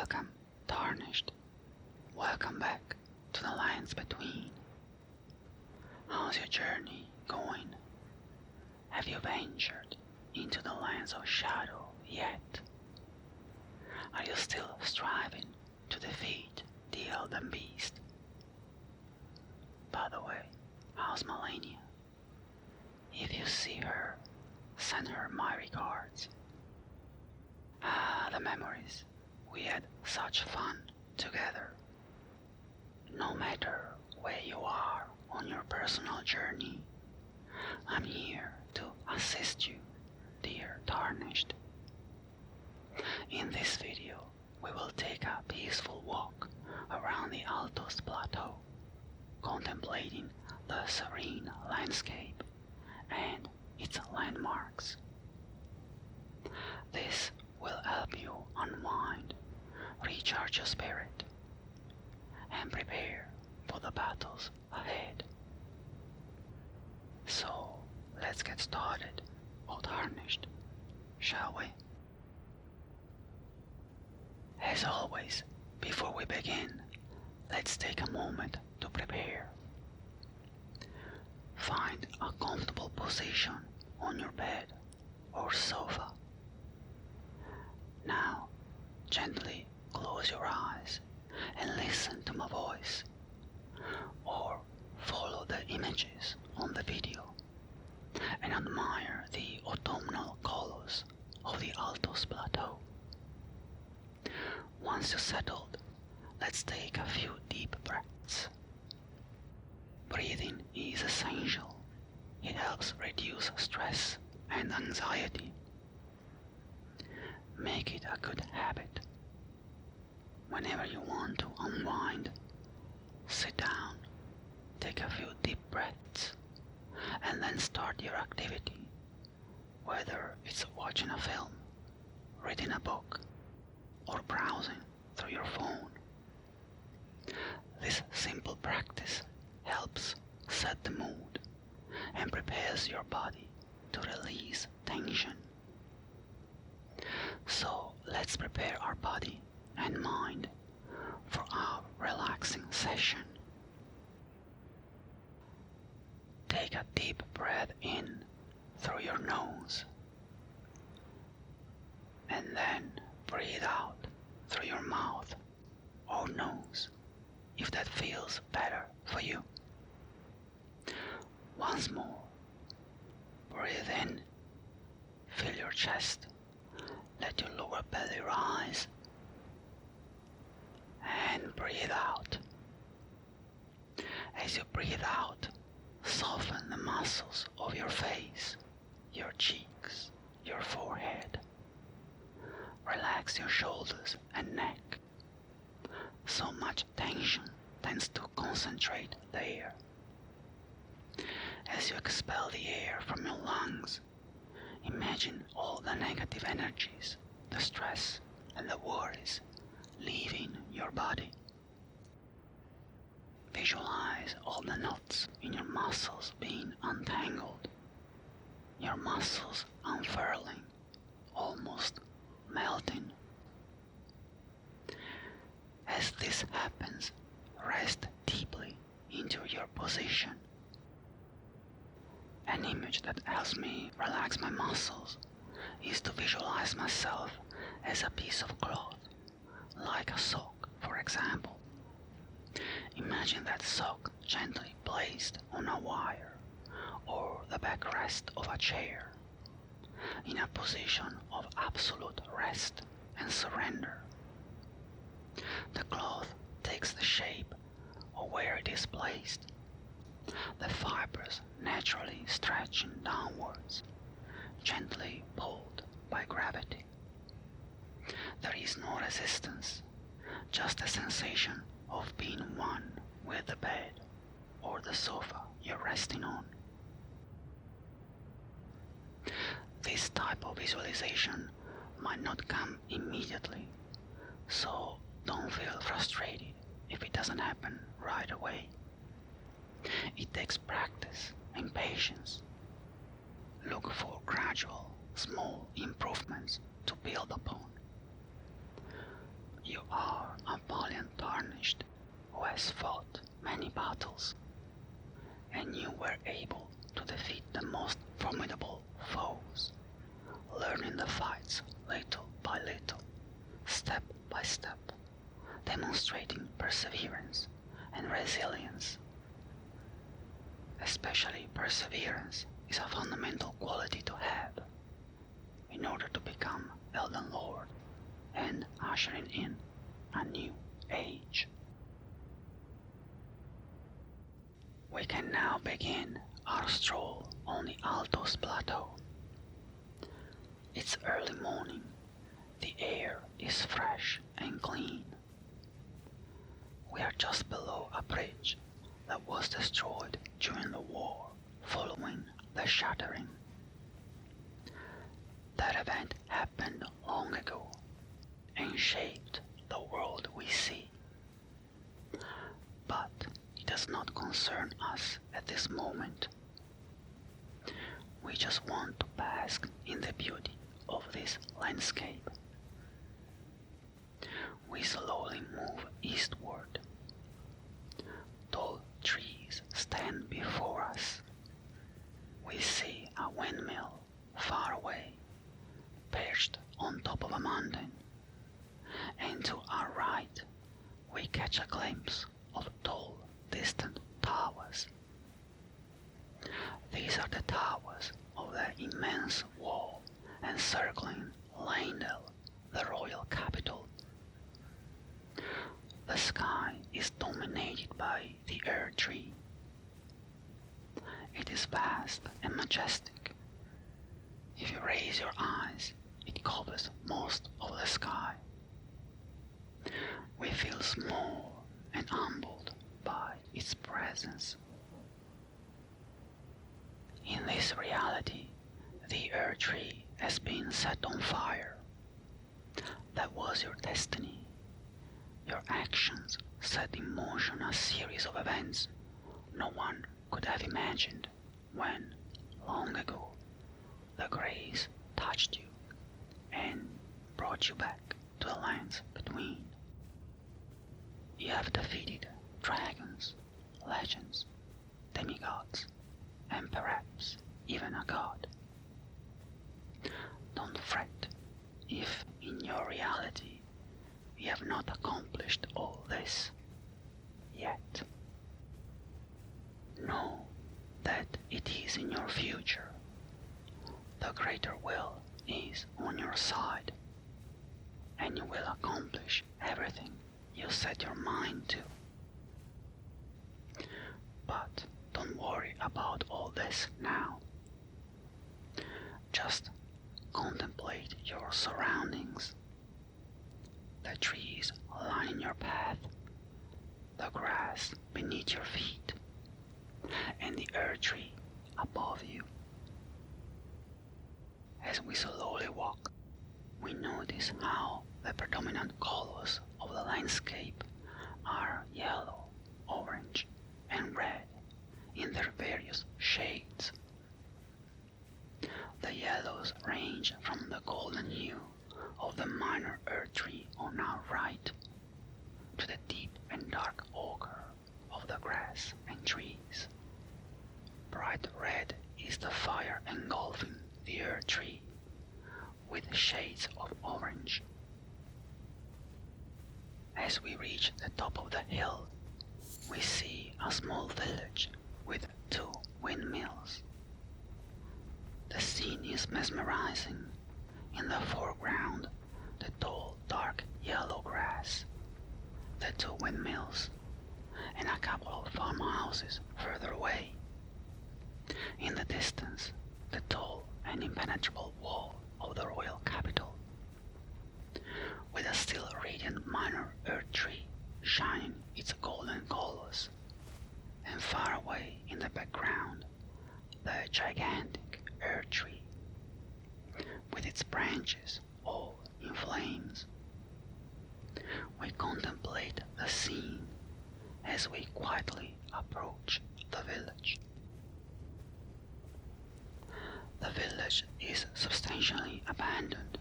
Welcome, tarnished. Welcome back to the lands between. How's your journey going? Have you ventured into the lands of shadow yet? Are you still striving to defeat the Elden beast? By the way, how's Melania? If you see her, send her my regards. The memories. We had such fun together. No matter where you are on your personal journey, I'm here to assist you, dear Tarnished. In this video, we will take a peaceful walk around the Altos Plateau, contemplating the serene landscape and its landmarks. This will help you unwind, recharge your spirit, and prepare for the battles ahead. So, let's get started, O Tarnished, shall we? As always, before we begin, let's take a moment to prepare. Find a comfortable position on your bed or sofa. Now, gently close your eyes and listen to my voice, or follow the images on the video and admire the autumnal colors of the Altos Plateau. Once you're settled, let's take a few deep breaths. Breathing is essential. It helps reduce stress and anxiety. Make it a good habit. Whenever you want to unwind, sit down, take a few deep breaths, and then start your activity, whether it's watching a film, reading a book, or browsing through your phone. This simple practice helps set the mood and prepares your body to release tension. So let's prepare our body and mind for our relaxing session. Take a deep breath in through your nose and then breathe out through your mouth or nose if that feels better for you. Once more, breathe in, fill your chest, let your lower belly rise, and breathe out. As you breathe out, soften the muscles of your face, your cheeks, your forehead. Relax your shoulders and neck. So much tension tends to concentrate there. As you expel the air from your lungs, imagine all the negative energies, the stress and the worries leaving your body. Visualize all the knots in your muscles being untangled, your muscles unfurling, almost melting. As this happens, rest deeply into your position. An image that helps me relax my muscles is to visualize myself as a piece of cloth, like a sock, for example. Imagine that sock gently placed on a wire or the backrest of a chair, in a position of absolute rest and surrender. The cloth takes the shape of where it is placed, the fibers naturally stretching downwards, gently pulled by gravity. There is no resistance, just a sensation of being one with the bed or the sofa you're resting on. This type of visualization might not come immediately, so don't feel frustrated if it doesn't happen right away. It takes practice and patience. Look for gradual, small improvements to build upon. You are a valiant tarnished who has fought many battles, and you were able to defeat the most formidable foes, learning the fights little by little, step by step, demonstrating perseverance and resilience. Especially perseverance is a fundamental quality to have in order to become Elden Lord and ushering in a new age. We can now begin our stroll on the Altos Plateau. It's early morning, the air is fresh and clean. We are just below a bridge that was destroyed during the war following the Shattering. That event happened long ago and shaped the world we see. But it does not concern us at this moment. We just want to bask in the beauty of this landscape. We slowly move eastward. Tall trees stand before us. We see a windmill far away, perched on top of a mountain, and to our right we catch a glimpse of tall, distant towers. These are the towers of the immense wall encircling Leyndell, the royal capital. The sky is dominated by the Earth Tree. It is vast and majestic. If you raise your eyes, it covers most of the sky. We feel small and humbled by its presence. In this reality, the Earth Tree has been set on fire. That was your destiny. Your actions set in motion a series of events no one could have imagined when, long ago, the grace touched you and brought you back to the lands between. You have defeated dragons, legends, demigods, and perhaps even a god. Don't fret if in your reality you have not accomplished all this yet. Know that it is in your future. The greater will is on your side, and you will accomplish everything you set your mind to. But don't worry about all this now. Just contemplate your surroundings. The trees lining your path, the grass beneath your feet, and the Earth Tree above you. As we slowly walk, we notice how the predominant colors of the landscape are yellow, orange, and red in their various shades. The yellows range from the golden hue of the minor Earth Tree on our right to the deep and dark ochre of the grass and trees. Bright red is the fire engulfing the Earth Tree with shades of orange. As we reach the top of the hill, we see a small village with 2 windmills. The scene is mesmerizing. In the foreground, the tall, dark yellow grass, the 2 windmills, and a couple of farmhouses further away. In the distance, the tall and impenetrable wall of the royal capital, with a still radiant minor Earth Tree shining its golden colors, and far away in the background, the gigantic Earth Tree, with its branches all in flames. We contemplate the scene as we quietly approach the village. The village is substantially abandoned,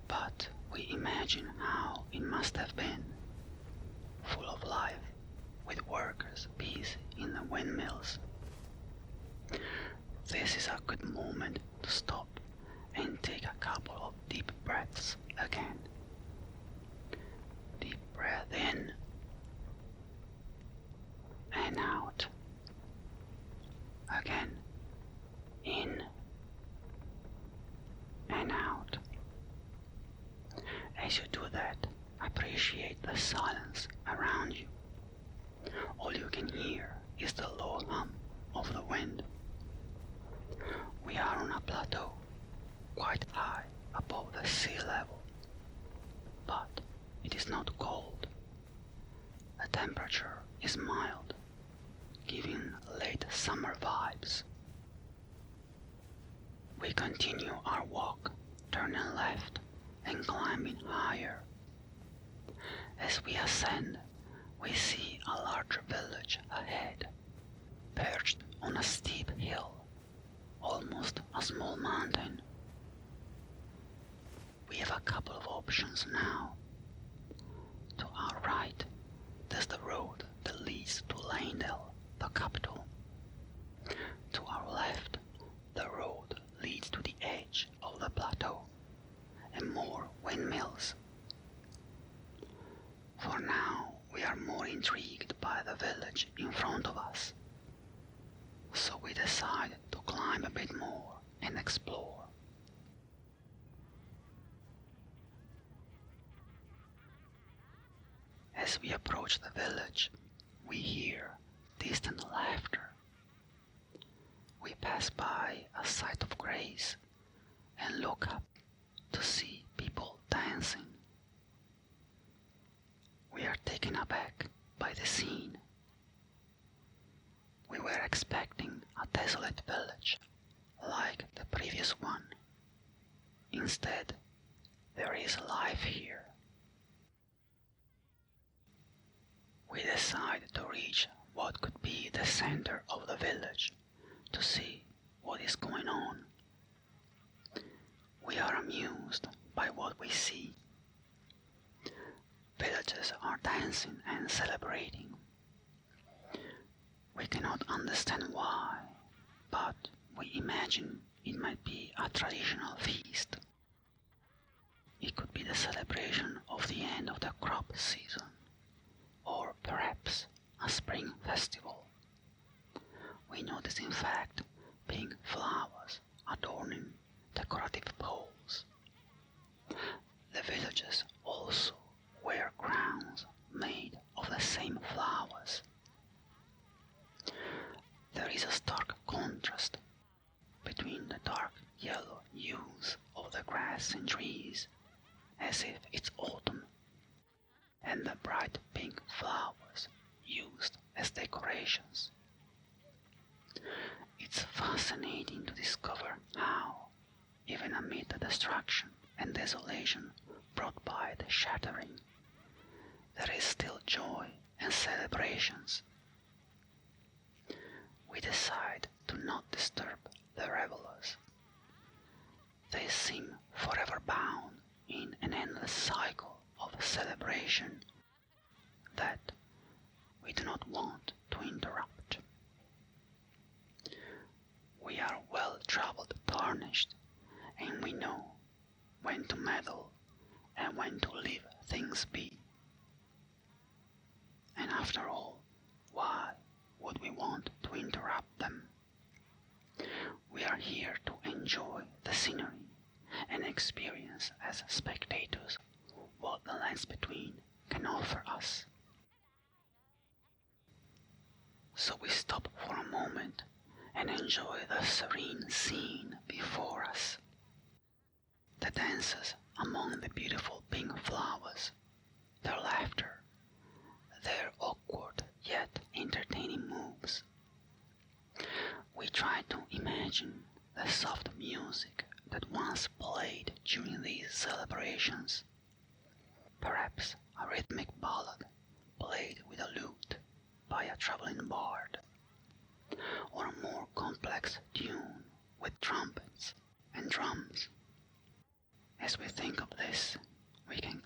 but we imagine how it must have been, full of life, with workers busy in the windmills. This is a good moment to stop and take a couple of deep breaths again. Deep breath in and out. Again, in and out. As you do that, appreciate the silence around you. All you can hear is the low hum of the wind. We are on a plateau, quite high above the sea level, but it is not cold. The temperature is mild, giving late summer vibes. We continue our walk, turning left and climbing higher. As we ascend, we see a larger village ahead, perched on a steep hill, almost a small mountain. We have a couple of options now. To our right, there's the road that leads to Leyndell, the capital. To our left, the road leads to the edge of the plateau, and more windmills. For now, we are more intrigued by the village in front of us, so we decide to climb a bit more and explore. As we approach the village, we hear distant laughter. We pass by a site of grace and look up to see people dancing. We are taken aback by the scene. We were expecting a desolate village like the previous one. Instead, there is life here. We decide to reach what could be the center of the village to see what is going on. We are amused by what we see. Villagers are dancing and celebrating. We cannot understand why, but we imagine it might be a traditional feast. It could be the celebration of the end of the crop season, or perhaps a spring festival. We notice in fact pink flowers adorning decorative poles. The villagers also wear crowns made of the same flowers. There is a stark contrast between the dark yellow hues of the grass and trees, as if it's autumn, and the bright pink flowers used as decorations. It's fascinating to discover how, even amid the destruction and desolation brought by the shattering, there is still joy and celebrations. We decide to not disturb the revelers. They seem forever bound in an endless cycle of celebration that we do not want to interrupt. We are well-traveled tarnished, and we know when to meddle and when to leave things be. And after all, why would we want to interrupt them? We are here to enjoy the scenery and experience as spectators what the lands between can offer us. So we stop for a moment and enjoy the serene scene before us. The dances among the beautiful pink flowers, their laughter, their awkward yet entertaining moves. We try to imagine the soft music that once played during these celebrations. Perhaps a rhythmic ballad played with a lute by a traveling bard, or a more complex tune with trumpets and drums. As we think of this, we can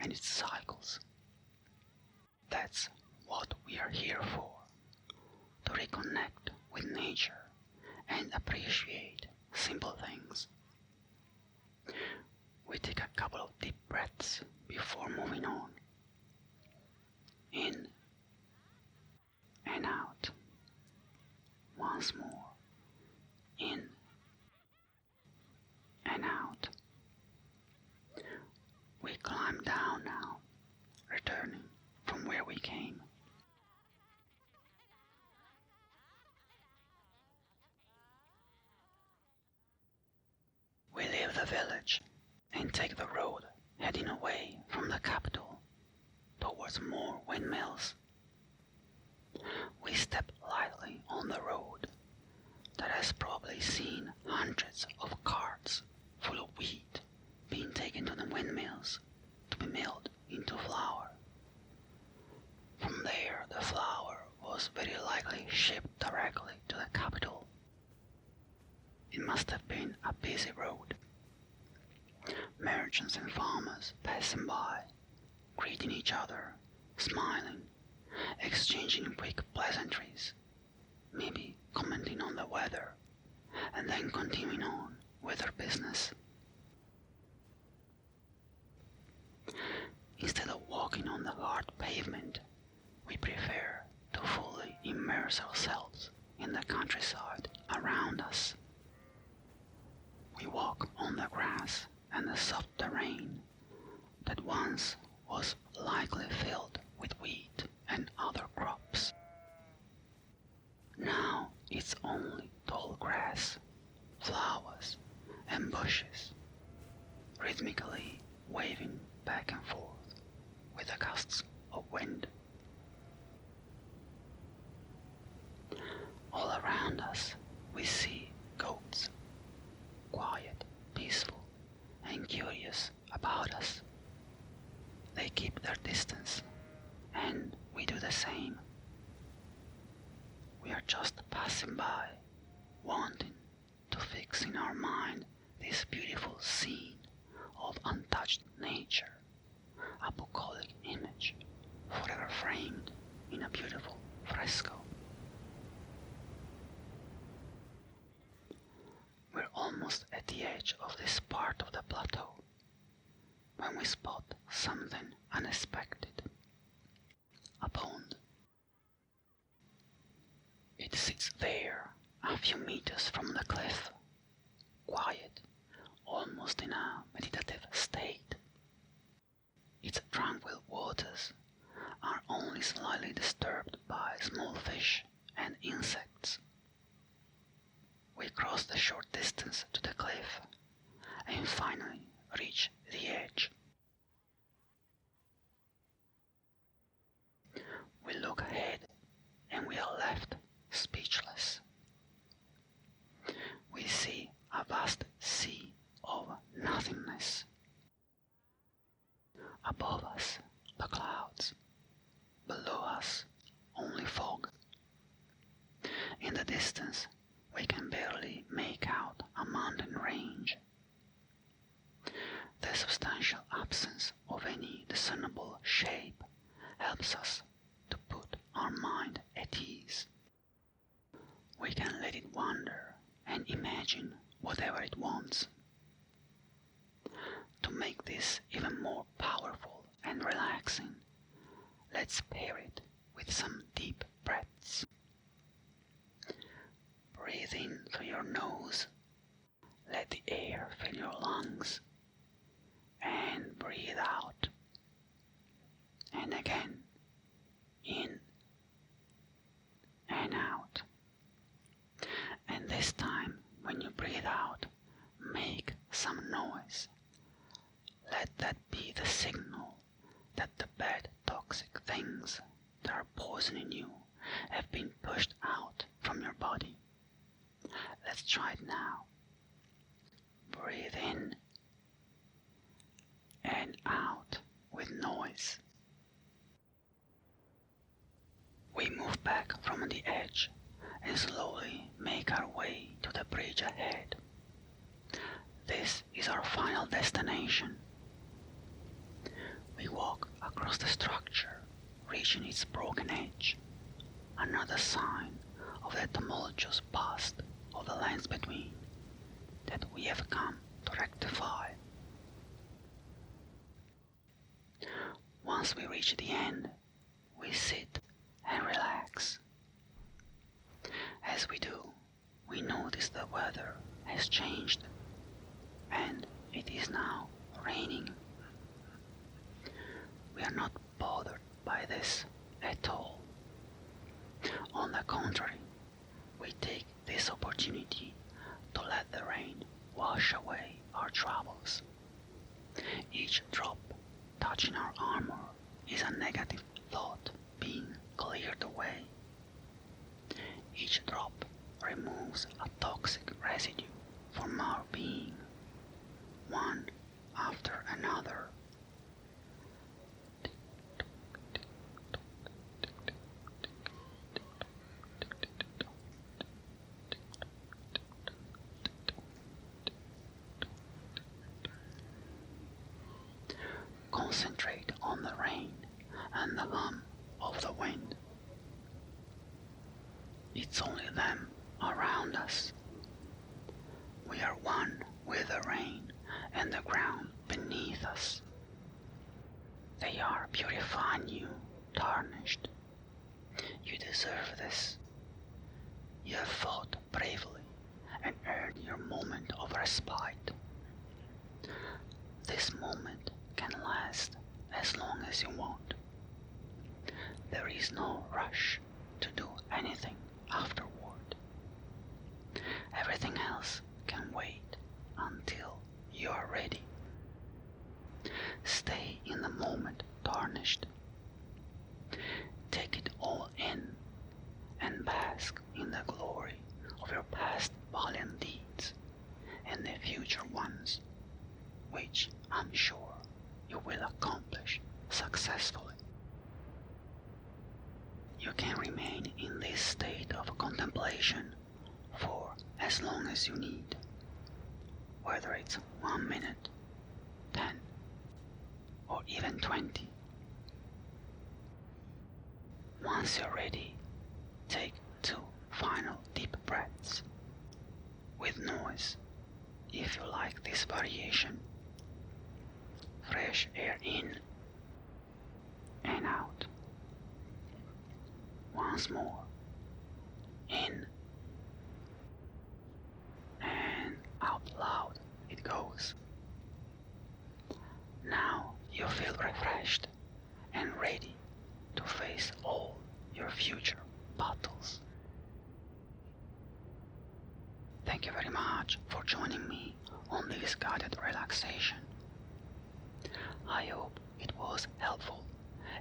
and its cycles. That's what we are here for, to reconnect with nature and appreciate simple things. We take a couple of deep breaths before moving on. In and out. Once more. In and out. We climb down now, returning from where we came. We leave the village and take the road heading away from the capital towards more windmills. We step lightly on the road that has probably seen hundreds of carts full of wheat being taken to the windmills to be milled into flour. From there, the flour was very likely shipped directly to the capital. It must have been a busy road. Merchants and farmers passing by, greeting each other, smiling, exchanging quick pleasantries, maybe commenting on the weather, and then continuing on with their business. Instead of walking on the hard pavement, we prefer to fully immerse ourselves in the countryside around us. We walk on the grass and the soft terrain that once was likely filled with wheat and other crops. Now it's only tall grass, flowers, and bushes, rhythmically waving back and forth with the gusts of wind. All around us we see goats, quiet, peaceful, and curious about us. They keep their distance, and we do the same. We are just passing by, wanting to fix in our mind this beautiful scene of untouched nature, a bucolic image, forever framed in a beautiful fresco. We're almost at the edge of this part of the plateau when we spot something unexpected. A pond. It sits there a few meters from the cliff, quiet, almost in a meditative state. Its tranquil waters are only slightly disturbed by small fish and insects. We cross the short distance to the cliff and finally reach the edge. We look ahead and we are left speechless. We see a vast sea of nothingness. Above us, the clouds. Below us, only fog. In the distance, we can barely make out a mountain range. The substantial absence of any discernible shape helps us to put our mind at ease. We can let it wander and imagine whatever it wants. To make this even more powerful and relaxing, let's pair it with some deep breaths. Breathe in through your nose, let the air fill your lungs, and breathe out. And again, in and out. And this time, when you breathe out, make some noise. Let that be the signal that the bad toxic things that are poisoning you have been pushed out from your body. Let's try it now. Breathe in and out with noise. We move back from the edge and slowly make our way to the bridge ahead. This is our final destination. We walk across the structure, reaching its broken edge, another sign of the tumultuous past of the lands between that we have come to rectify. Once we reach the end, we sit and relax. As we do, we notice the weather has changed and it is now raining. We are not bothered by this at all. On the contrary, we take this opportunity to let the rain wash away our troubles. Each drop touching our armor is a negative thought being cleared away. Each drop removes a toxic residue from our being, one after another. Concentrate on the rain and the hum of the wind. It's only them around us. We are one with the rain and the ground beneath us. They are purifying you, tarnished. You deserve this. You have fought bravely and earned your moment of respite. This moment can last as long as you want. There is no rush to do anything afterward. Everything else can wait until you are ready. Stay in the moment, tarnished. Take it all in and bask in the glory of your past valiant deeds and the future ones, which I'm sure you will accomplish successfully. You can remain in this state of contemplation for as long as you need, whether it's 1 minute, 10, or even 20. Once you're ready, take 2 final deep breaths, with noise if you like this variation. Fresh air in and out. Once more, in and out loud it goes. Now you feel refreshed and ready to face all your future battles. Thank you very much for joining me on this guided relaxation. I hope it was helpful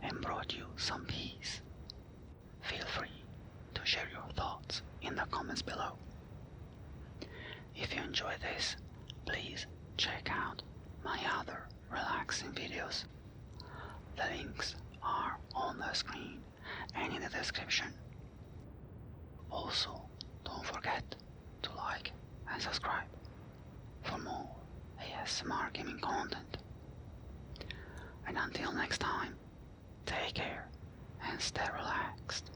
and brought you some peace. Feel free to share your thoughts in the comments below. If you enjoy this, please check out my other relaxing videos. The links are on the screen and in the description. Also, don't forget to like and subscribe for more ASMR gaming content. And until next time, take care and stay relaxed.